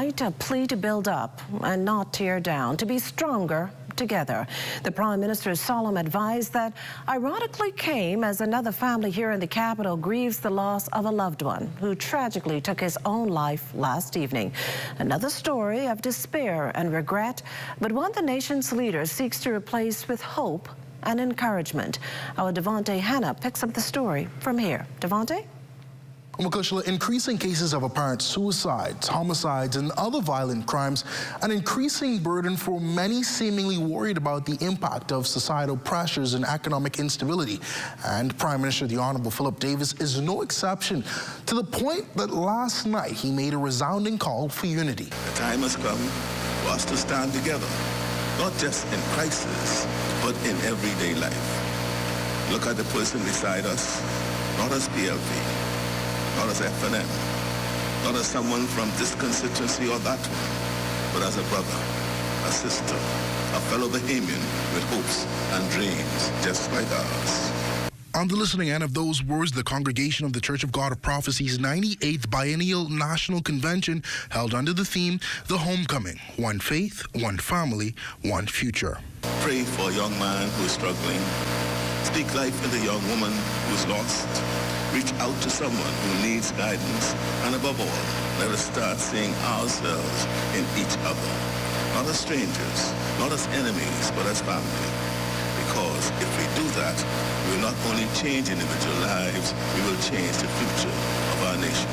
A plea to build up and not tear down, to be stronger together. The Prime Minister's solemn advice that ironically came as another family here in the capital grieves the loss of a loved one who tragically took his own life last evening. Another story of despair and regret, but one the nation's leader seeks to replace with hope and encouragement. Our Devontae Hanna picks up the story from here. Devontae? Makushla, increasing cases of apparent suicides, homicides, and other violent crimes, an increasing burden for many seemingly worried about the impact of societal pressures and economic instability. And Prime Minister the Honorable Philip Davis is no exception, to the point that last night he made a resounding call for unity. The time has come for us to stand together, not just in crisis, but in everyday life. Look at the person beside us, not as PLP, not as FNM, not as someone from this constituency or that one, but as a brother, a sister, a fellow Bahamian with hopes and dreams just like ours. On the listening end of those words, the Congregation of the Church of God of Prophecy's 98th Biennial National Convention held under the theme, The Homecoming, One Faith, One Family, One Future. Pray for a young man who is struggling. Speak life in the young woman who is lost. Reach out to someone who needs guidance. And above all, let us start seeing ourselves in each other. Not as strangers, not as enemies, but as family. Because if we do that, we will not only change individual lives, we will change the future of our nation.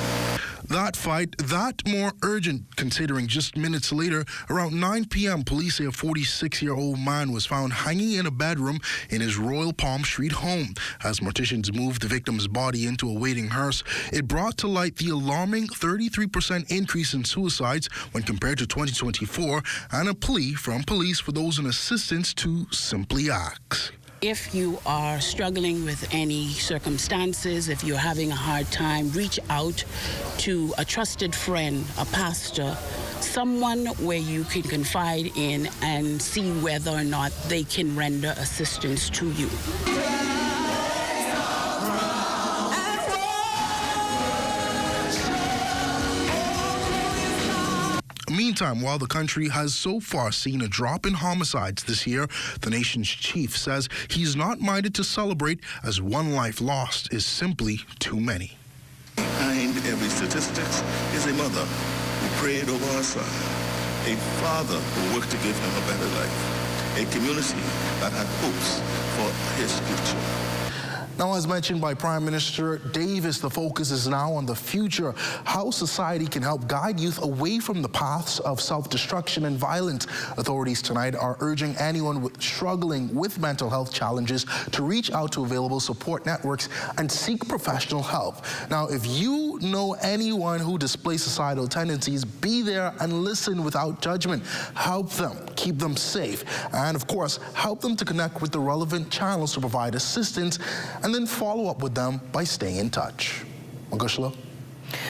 That fight, that more urgent, considering just minutes later, around 9 p.m., police say a 46-year-old man was found hanging in a bedroom in his Royal Palm Street home. As morticians moved the victim's body into a waiting hearse, it brought to light the alarming 33% increase in suicides when compared to 2024, and a plea from police for those in assistance to simply act. If you are struggling with any circumstances, if you're having a hard time, reach out to a trusted friend, a pastor, someone where you can confide in and see whether or not they can render assistance to you. Meantime, while the country has so far seen a drop in homicides this year, the nation's chief says he's not minded to celebrate, as one life lost is simply too many. Behind every statistic is a mother who prayed over her son, a father who worked to give him a better life, a community that had hopes for his future. Now, as mentioned by Prime Minister Davis, the focus is now on the future, how society can help guide youth away from the paths of self-destruction and violence. Authorities tonight are urging anyone struggling with mental health challenges to reach out to available support networks and seek professional help. Now, if you know anyone who displays suicidal tendencies, be there and listen without judgment. Help them, keep them safe, and of course, help them to connect with the relevant channels to provide assistance, and then follow up with them by staying in touch. Makushla?